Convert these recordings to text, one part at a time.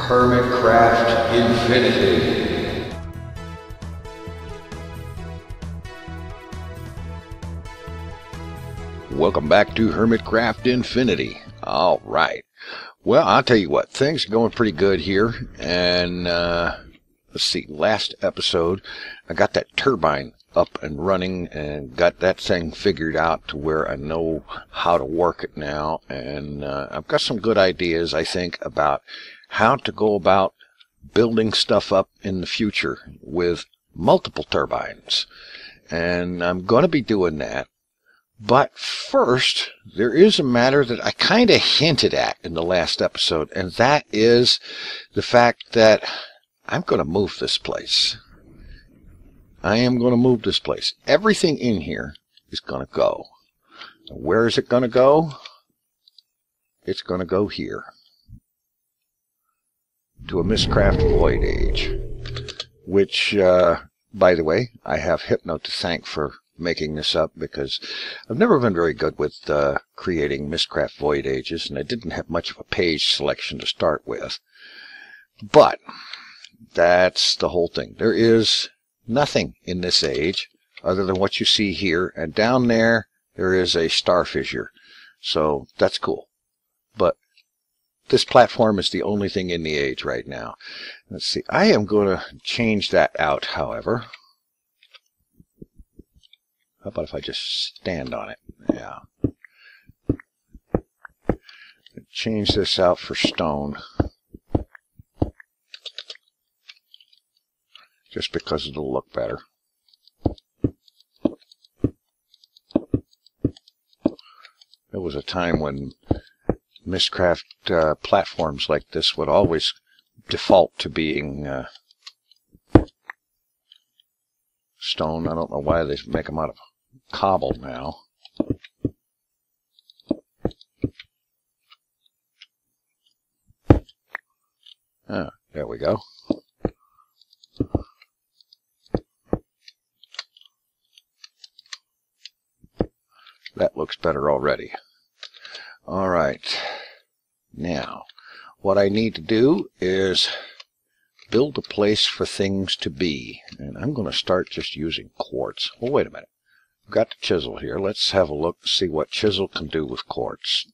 Hermitcraft Infinity. Welcome back to Hermitcraft Infinity. All right. Well, I'll tell you what, things are going pretty good here. And let's see, last episode, I got that turbine up and running and got that thing figured out to where I know how to work it now. And I've got some good ideas, I think, about how to go about building stuff up in the future with multiple turbines. And I'm going to be doing that. But first, there is a matter that I kind of hinted at in the last episode, and that is the fact that I'm going to move this place. I am going to move this place. Everything in here is going to go. Where is it going to go? It's going to go here. To a Miscraft Void Age. Which, by the way, I have Hypno to thank for making this up, because I've never been very good with creating Miscraft Void Ages, and I didn't have much of a page selection to start with. But that's the whole thing. There is nothing in this age other than what you see here, and down there is a star fissure, so that's cool. But this platform is the only thing in the age right now. Let's see, I am going to change that out, however. How about if I just stand on it? Yeah. Change this out for stone. Just because it'll look better. There was a time when Miscraft platforms like this would always default to being stone. I don't know why they make them out of cobble now. Ah, there we go. That looks better already. All right. Now, what I need to do is build a place for things to be. And I'm going to start just using quartz. Oh, wait a minute. I've got the chisel here. Let's have a look, see what chisel can do with quartz.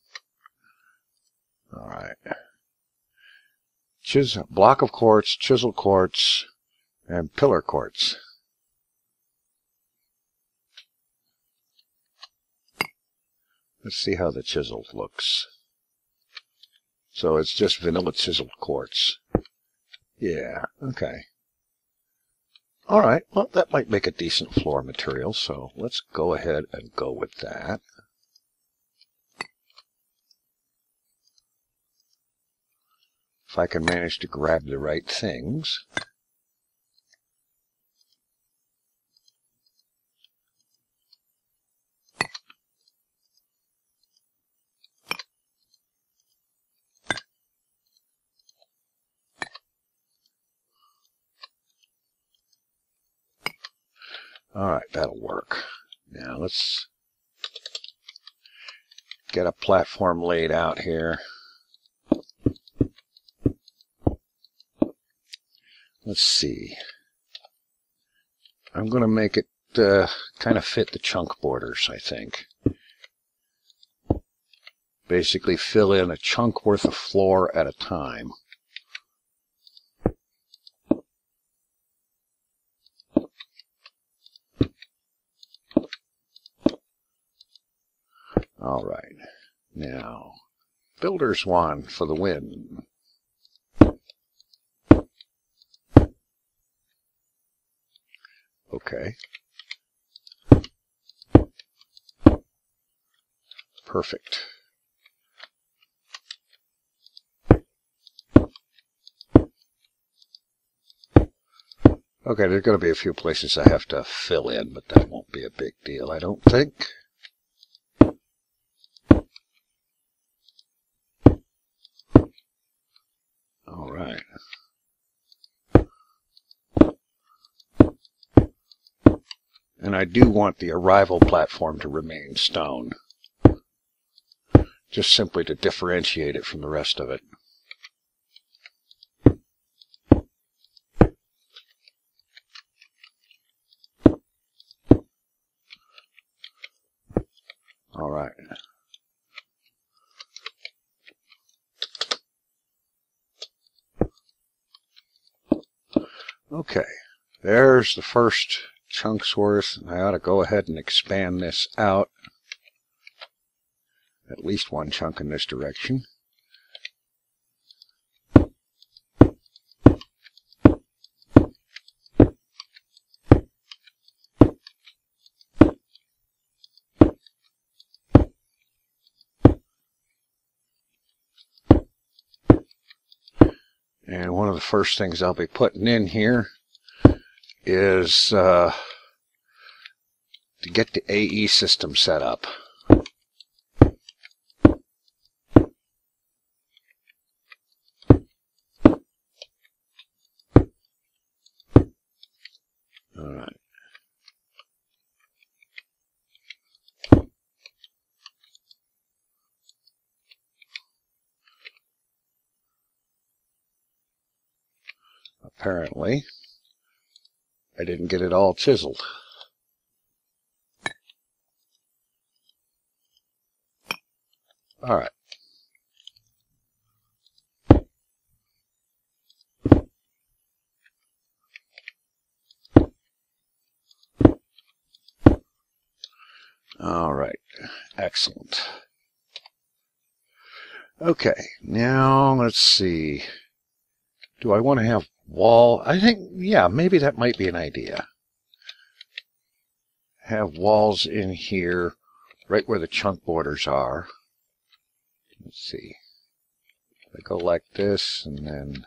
All right. Block of quartz, chisel quartz, and pillar quartz. Let's see how the chisel looks. So it's just vanilla chiseled quartz. Yeah, okay. Alright, well, that might make a decent floor material, so let's go ahead and go with that. If I can manage to grab the right things. Alright, that'll work. Now let's get a platform laid out here. Let's see. I'm going to make it kind of fit the chunk borders, I think. Basically fill in a chunk worth of floor at a time. All right, now, Builder's Wand for the win. Okay. Perfect. Okay, there's going to be a few places I have to fill in, but that won't be a big deal, I don't think. All right. And I do want the arrival platform to remain stone. Just simply to differentiate it from the rest of it. right. Okay, there's the first chunk's worth. I ought to go ahead and expand this out. At least one chunk in this direction. And one of the first things I'll be putting in here is to get the AE system set up. All right. Apparently, I didn't get it all chiseled. All right. All right. Excellent. Okay. Now, let's see. Do I want to have wall? I think, yeah, maybe that might be an idea. Have walls in here, right where the chunk borders are. Let's see. I go like this, and then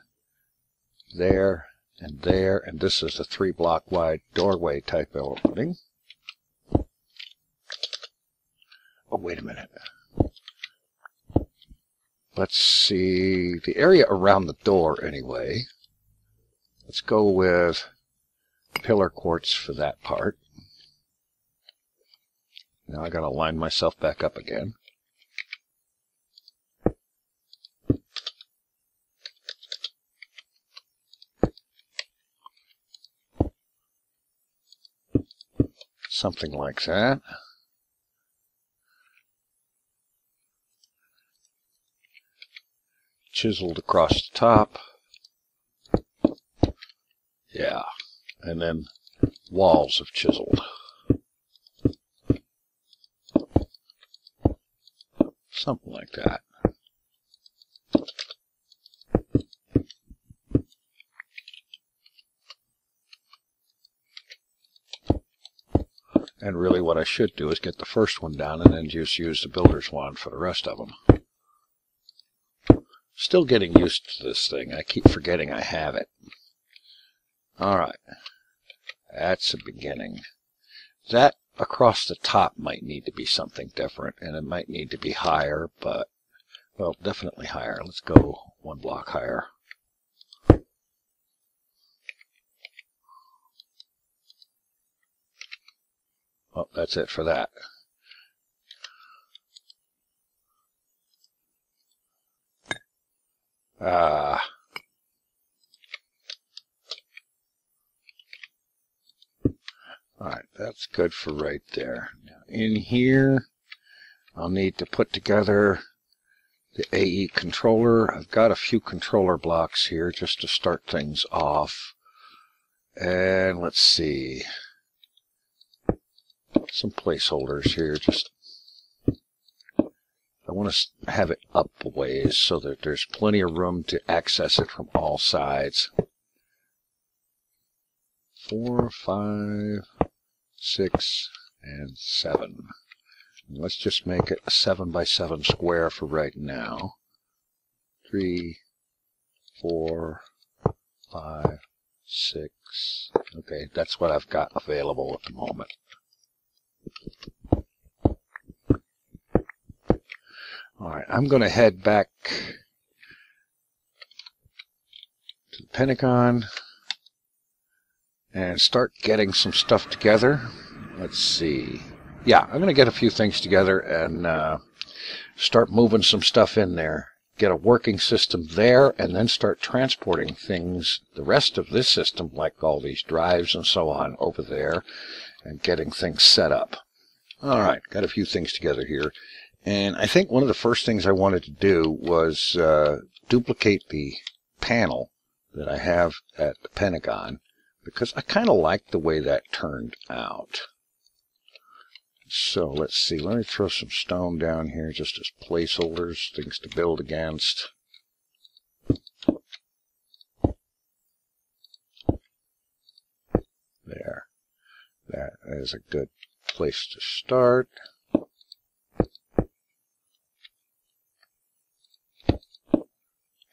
there, and there, and this is a 3-block wide doorway type opening. Oh, wait a minute. Let's see, the area around the door anyway. Let's go with pillar quartz for that part. Now I gotta line myself back up again. Something like that. Chiseled across the top. Yeah. And then walls of chiseled. Something like that. And really what I should do is get the first one down and then just use the builder's wand for the rest of them. Still getting used to this thing. I keep forgetting I have it. Alright. That's a beginning. That across the top might need to be something different, and it might need to be higher, but, well, definitely higher. Let's go 1 block higher. Well, that's it for that. Alright, that's good for right there. Now in here, I'll need to put together the AE controller. I've got a few controller blocks here just to start things off. And let's see. Some placeholders here. Just I want to have it up a ways so that there's plenty of room to access it from all sides. 4, 5, 6, and 7. And let's just make it a 7 by 7 square for right now. 3, 4, 5, 6. Okay, that's what I've got available at the moment. Alright, I'm going to head back to the Pentagon and start getting some stuff together. Let's see. Yeah, I'm going to get a few things together and start moving some stuff in there. Get a working system there, and then start transporting things, the rest of this system, like all these drives and so on, over there, and getting things set up. All right, got a few things together here. And I think one of the first things I wanted to do was duplicate the panel that I have at the Pentagon, because I kind of like the way that turned out. So let's see, let me throw some stone down here just as placeholders, things to build against. There. That is a good place to start.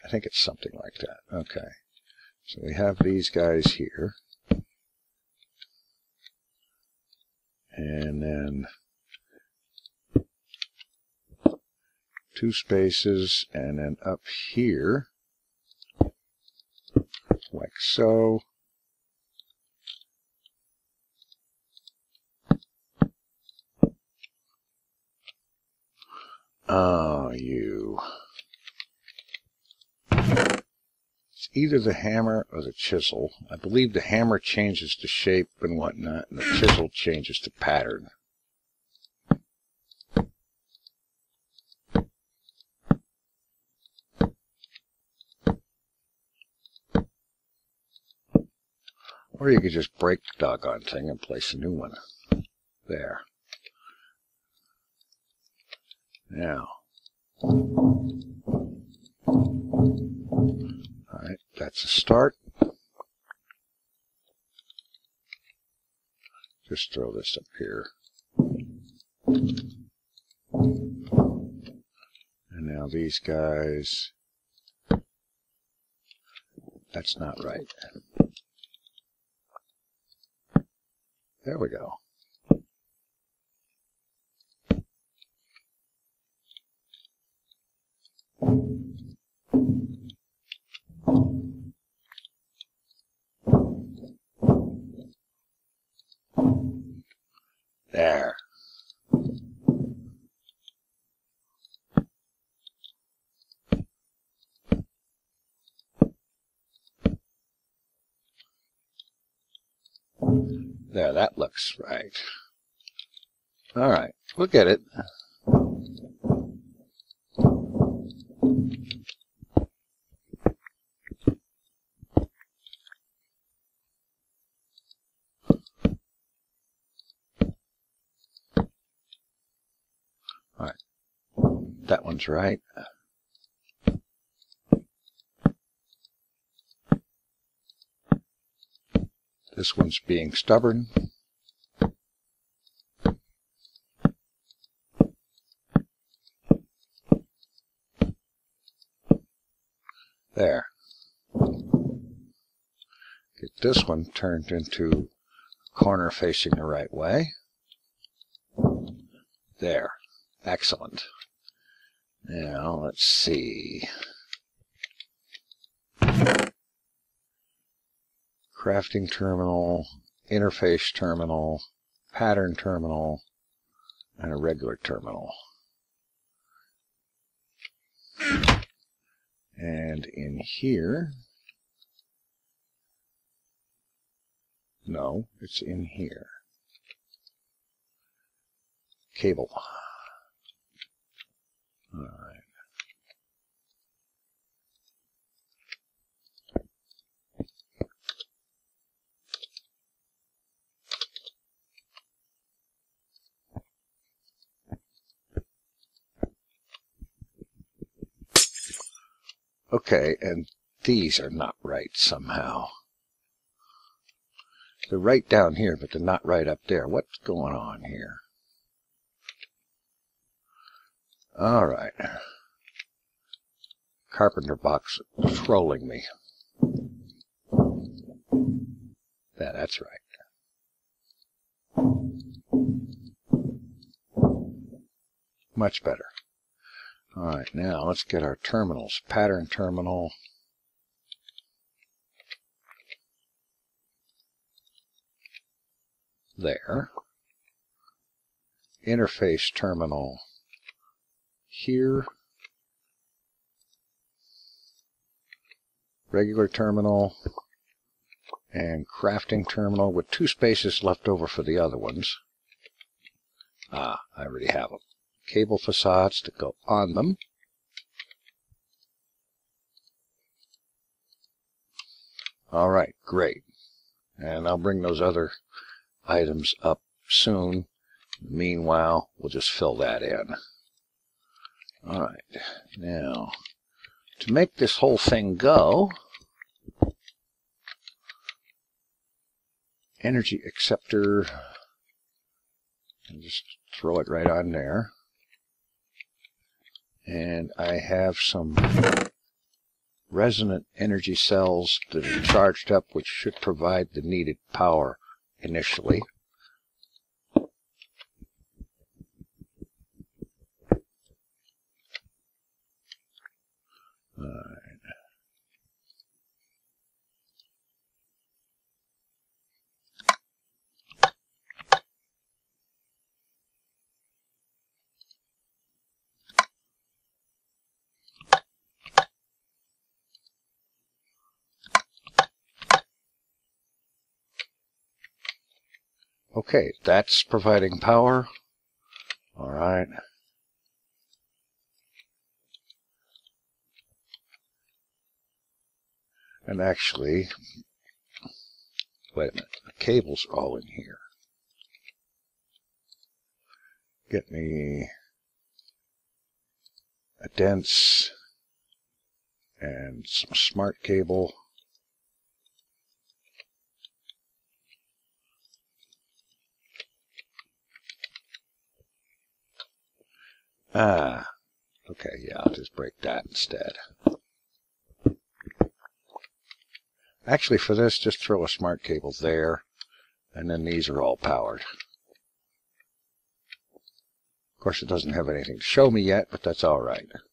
I think it's something like that. Okay. So we have these guys here. And then 2 spaces, and then up here, like so. Oh, you. It's either the hammer or the chisel. I believe the hammer changes to shape and whatnot, and the chisel changes to pattern. Or you could just break the doggone thing and place a new one. There. Now. Alright, that's a start. Just throw this up here. And now these guys. That's not right. There we go. There. There, that looks right. All right, we'll get it. All right, that one's right. This one's being stubborn. There. Get this one turned into a corner facing the right way. There. Excellent. Now, let's see. Crafting terminal, interface terminal, pattern terminal, and a regular terminal. And in here, no, it's in here. Cable. All right. Okay, and these are not right somehow. They're right down here, but they're not right up there. What's going on here? All right. Carpenter box trolling me. That's right. Much better. All right, now let's get our terminals. Pattern terminal. There. Interface terminal here. Regular terminal. And crafting terminal with 2 spaces left over for the other ones. I already have them. Cable facades to go on them. All right, great. And I'll bring those other items up soon. Meanwhile, we'll just fill that in. All right, now to make this whole thing go, energy acceptor, and just throw it right on there. And I have some resonant energy cells that are charged up, which should provide the needed power initially. Okay, that's providing power. All right. And actually, wait a minute, the cables are all in here. Get me a dense and some smart cable. Okay, yeah, I'll just break that instead. Actually, for this, just throw a smart cable there, and then these are all powered. Of course, it doesn't have anything to show me yet, but that's all right. Let's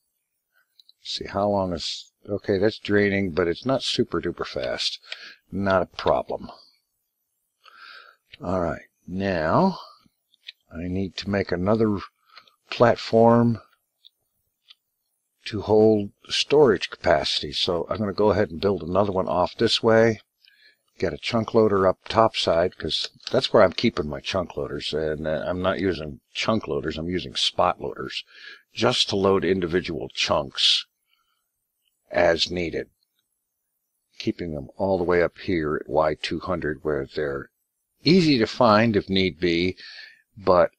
see, how long is... Okay, that's draining, but it's not super duper fast. Not a problem. All right, now I need to make another platform to hold storage capacity. So I'm going to go ahead and build another one off this way. Get a chunk loader up top side, because that's where I'm keeping my chunk loaders. And I'm not using chunk loaders, I'm using spot loaders, just to load individual chunks as needed. Keeping them all the way up here at Y200, where they're easy to find if need be, but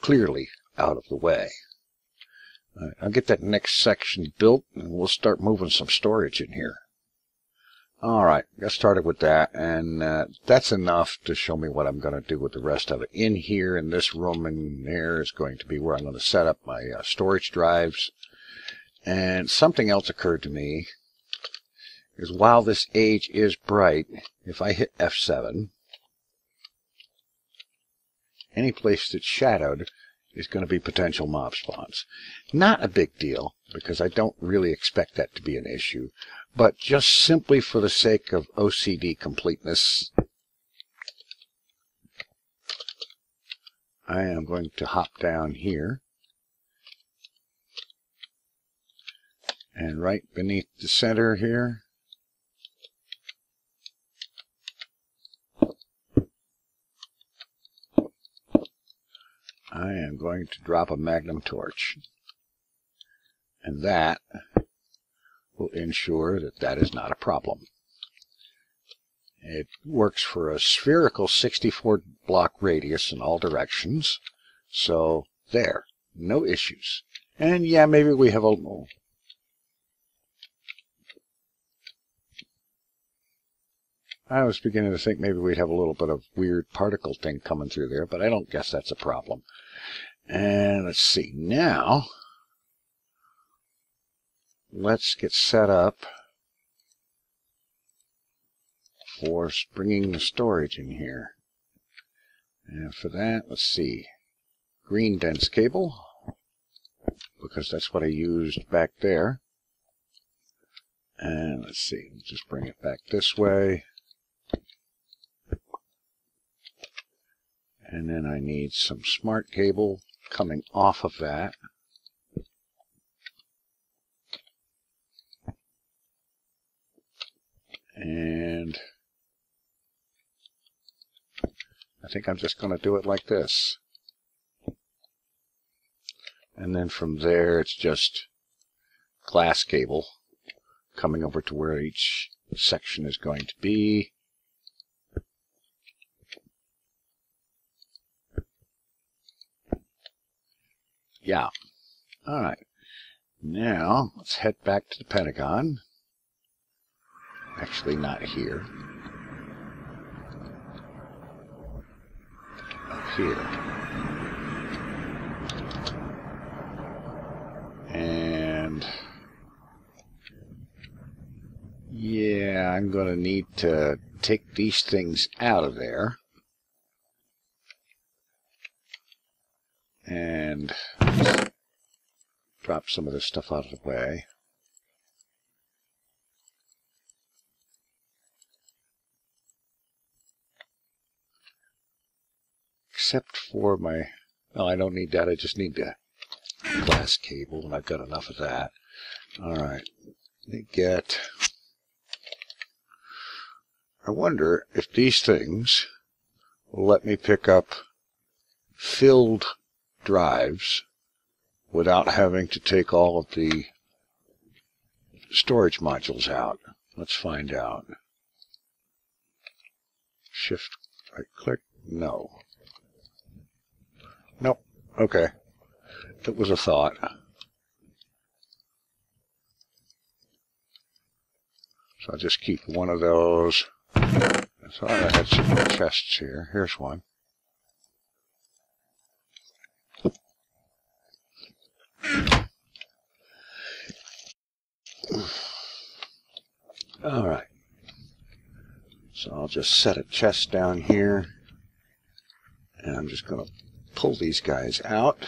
clearly out of the way. I'll get that next section built, and we'll start moving some storage in here. All right, got started with that, and that's enough to show me what I'm going to do with the rest of it. In here, in this room in there, is going to be where I'm going to set up my storage drives. And something else occurred to me, is while this age is bright, if I hit F7, any place that's shadowed is going to be potential mob spawns. Not a big deal, because I don't really expect that to be an issue, but just simply for the sake of OCD completeness, I am going to hop down here, and right beneath the center here, I am going to drop a magnum torch, and that will ensure that that is not a problem. It works for a spherical 64 block radius in all directions, so there, no issues. And yeah, maybe we have a... I was beginning to think maybe we'd have a little bit of weird particle thing coming through there, but I don't guess that's a problem. And let's see, now let's get set up for bringing the storage in here. And for that, let's see, green dense cable, because that's what I used back there. And let's see, just bring it back this way. And then I need some smart cable coming off of that. And I think I'm just going to do it like this. And then from there, it's just glass cable coming over to where each section is going to be. Yeah. All right. Now, let's head back to the Pentagon. Actually, not here. Up here. And yeah, I'm going to need to take these things out of there. And drop some of this stuff out of the way. Except for my... Oh, I don't need that. I just need the glass cable, and I've got enough of that. Alright. Let me get... I wonder if these things will let me pick up filled drives without having to take all of the storage modules out. Let's find out. Shift right click? No. Nope. Okay. That was a thought. So I'll just keep one of those. I thought I had some more chests here. Here's one. All right. So I'll just set a chest down here. And I'm just going to pull these guys out.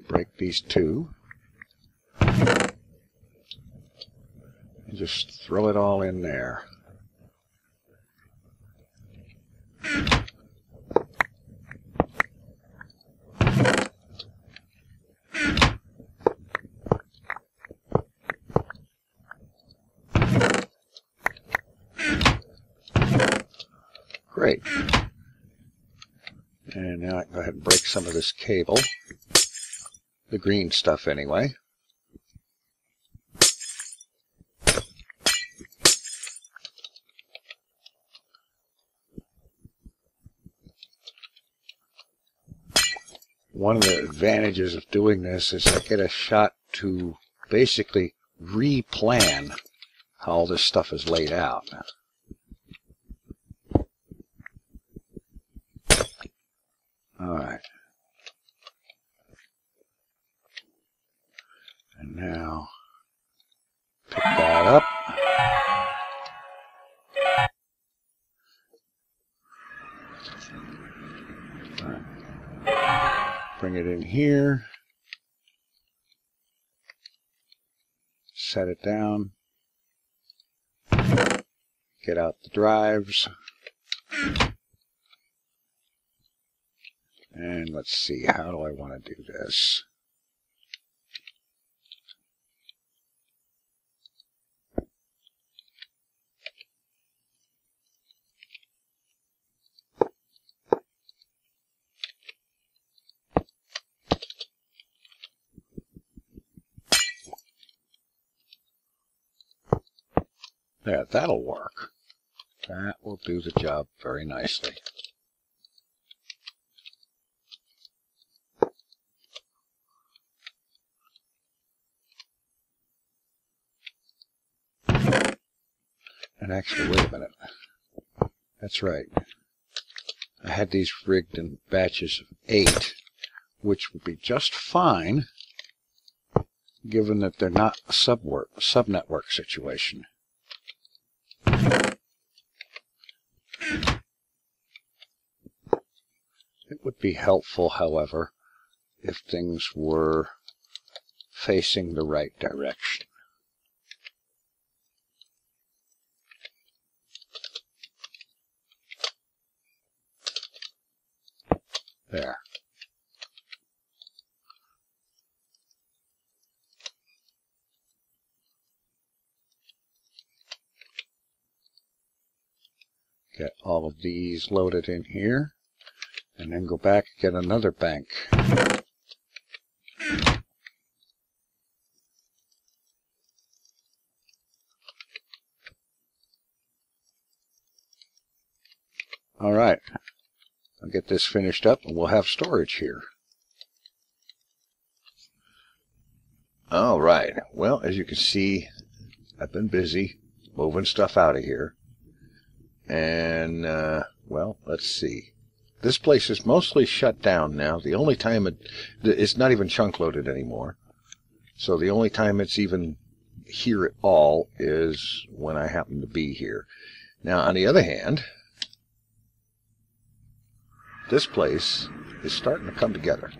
Break these two. And just throw it all in there. Great. And now I can go ahead and break some of this cable. The green stuff anyway. One of the advantages of doing this is I get a shot to basically re-plan how all this stuff is laid out. Alright. And now, pick that up. Right. Bring it in here. Set it down. Get out the drives. And let's see, how do I want to do this? There, that'll work. That will do the job very nicely. And actually, wait a minute. That's right. I had these rigged in batches of 8, which would be just fine, given that they're not a sub-network situation. It would be helpful, however, if things were facing the right direction. There. Get all of these loaded in here, and then go back and get another bank. All right, I'll get this finished up and we'll have storage here. All right, well, as you can see, I've been busy moving stuff out of here. And, well, let's see. This place is mostly shut down now. The only time it's not even chunk loaded anymore. So the only time it's even here at all is when I happen to be here. Now, on the other hand, this place is starting to come together.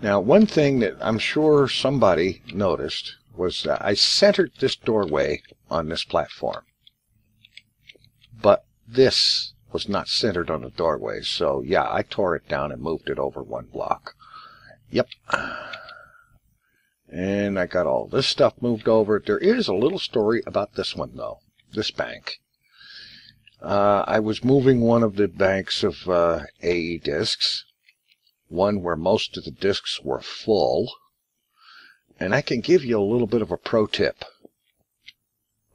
Now, one thing that I'm sure somebody noticed was that I centered this doorway on this platform. But this was not centered on the doorway, so yeah, I tore it down and moved it over one block. Yep. And I got all this stuff moved over. There is a little story about this one, though, this bank. I was moving one of the banks of AE discs, one where most of the discs were full, and I can give you a little bit of a pro tip.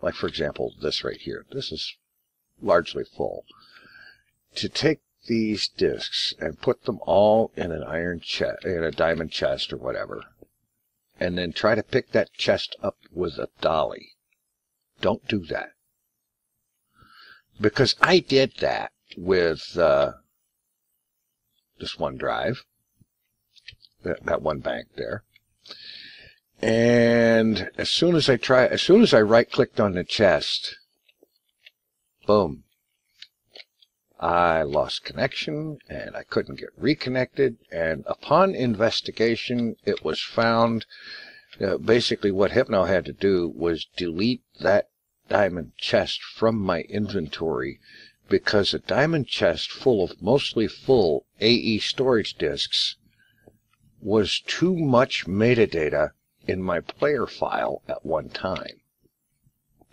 Like, for example, this right here. This is largely full. To take these discs and put them all in an iron chest, in a diamond chest or whatever, and then try to pick that chest up with a dolly. Don't do that. Because I did that with this one drive, that one bank there. And as soon as I right-clicked on the chest, boom, I lost connection and I couldn't get reconnected. And upon investigation, it was found basically what Hypno had to do was delete that diamond chest from my inventory, because a diamond chest full of mostly full AE storage disks was too much metadata in my player file at one time.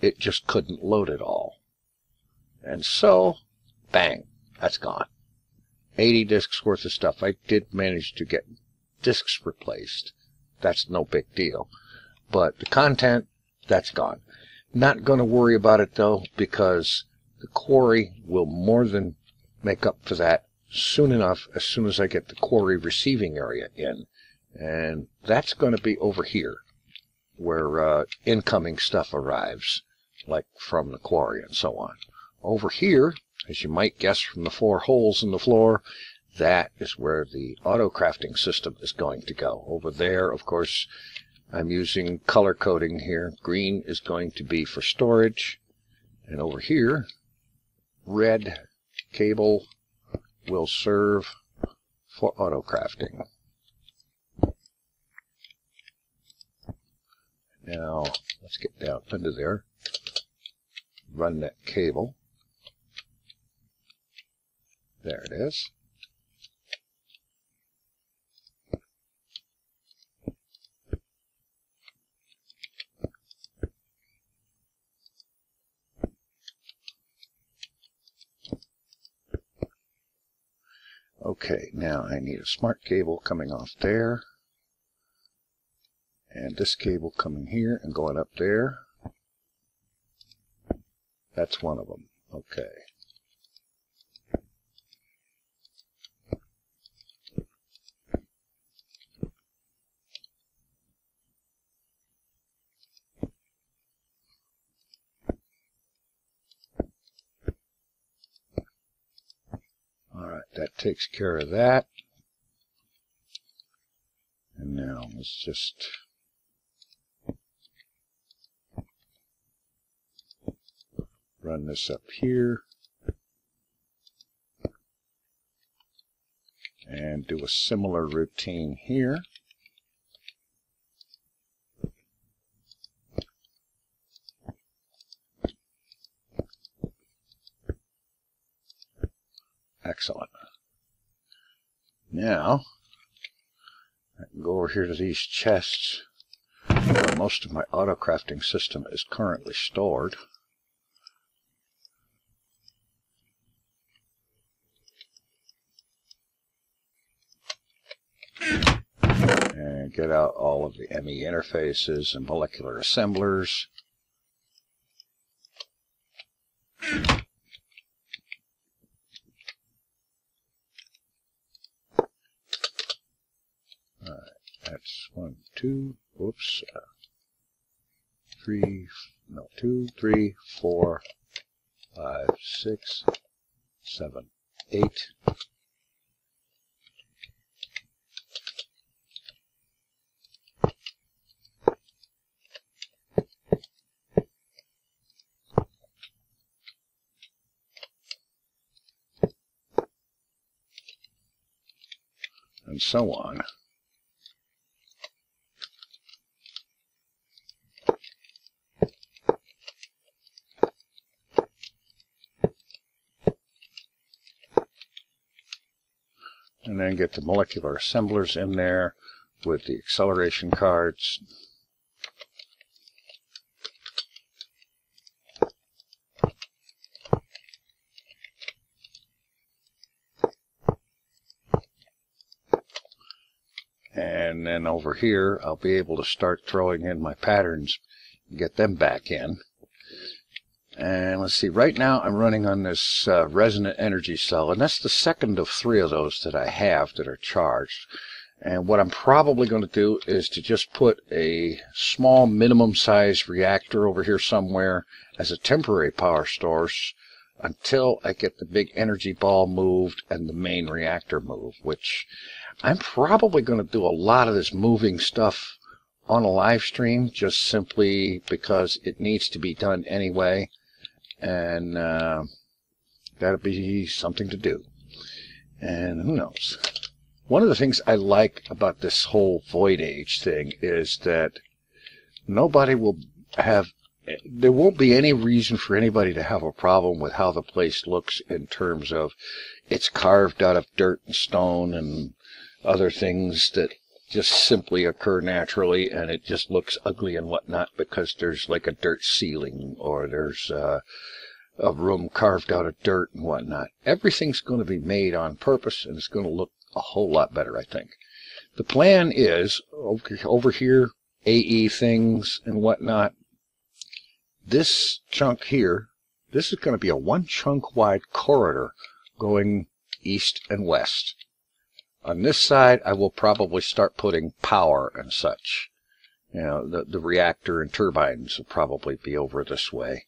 It just couldn't load it all. And so, bang, that's gone. 80 disks worth of stuff. I did manage to get disks replaced. That's no big deal. But the content, that's gone. Not going to worry about it, though, because the quarry will more than make up for that soon enough, as soon as I get the quarry receiving area in. And that's going to be over here, where incoming stuff arrives, like from the quarry and so on. Over here, as you might guess from the 4 holes in the floor, that is where the auto crafting system is going to go. Over there, of course, I'm using color coding here. Green is going to be for storage. And over here, red cable will serve for auto crafting. Now, let's get down under there. Run that cable. There it is. Okay, now I need a smart cable coming off there. And this cable coming here and going up there. That's one of them. Okay. Alright, that takes care of that. And now let's just run this up here and do a similar routine here. Excellent. Now, I can go over here to these chests where most of my auto crafting system is currently stored. get out all of the ME interfaces and molecular assemblers. That's 1, 2, whoops, 3, no, 2, 3, 4, 5, 6, 7, 8. And so on. And then get the molecular assemblers in there with the acceleration cards. And then over here, I'll be able to start throwing in my patterns and get them back in. And let's see, right now I'm running on this resonant energy cell, and that's the second of 3 of those that I have that are charged. And what I'm probably going to do is to just put a small minimum size reactor over here somewhere as a temporary power source until I get the big energy ball moved and the main reactor moved, which I'm probably going to do a lot of this moving stuff on a live stream just simply because it needs to be done anyway. And that'll be something to do. And who knows? One of the things I like about this whole Void Age thing is that nobody will have, there won't be any reason for anybody to have a problem with how the place looks in terms of it's carved out of dirt and stone and other things that just simply occur naturally, and it just looks ugly and whatnot because there's like a dirt ceiling or there's a room carved out of dirt and whatnot. Everything's going to be made on purpose, and it's going to look a whole lot better, I think. The plan is over here, AE things and whatnot. This chunk here, this is going to be a 1 chunk wide corridor going east and west. On this side, I will probably start putting power and such. You know, the reactor and turbines will probably be over this way.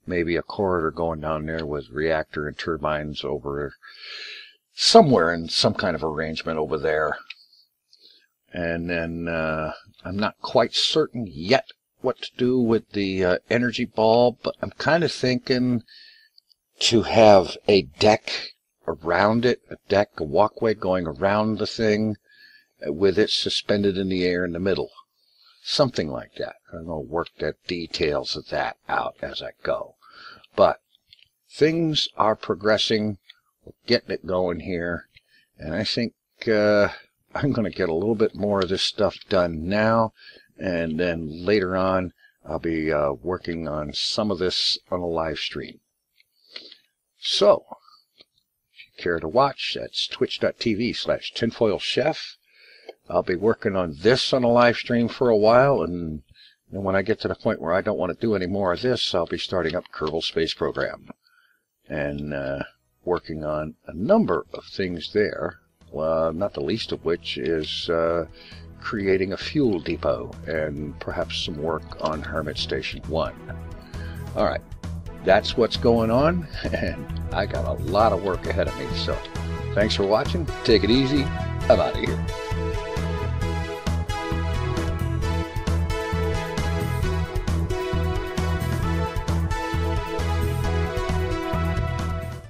Maybe a corridor going down there with reactor and turbines over somewhere in some kind of arrangement over there. And then I'm not quite certain yet what to do with the energy ball, but I'm kind of thinking to have a deck around it, a walkway going around the thing with it suspended in the air in the middle. Something like that. I'm going to work the details of that out as I go. But things are progressing. We're getting it going here. And I think I'm going to get a little bit more of this stuff done now. And then later on, I'll be working on some of this on a live stream. So, if you care to watch, that's twitch.tv/tinfoilchef. I'll be working on this on a live stream for a while, and then when I get to the point where I don't want to do any more of this, I'll be starting up Kerbal Space Program and working on a number of things there, well, not the least of which is creating a fuel depot and perhaps some work on Hermit Station 1. All right, that's what's going on, and I got a lot of work ahead of me, so thanks for watching. Take it easy. I'm out of here.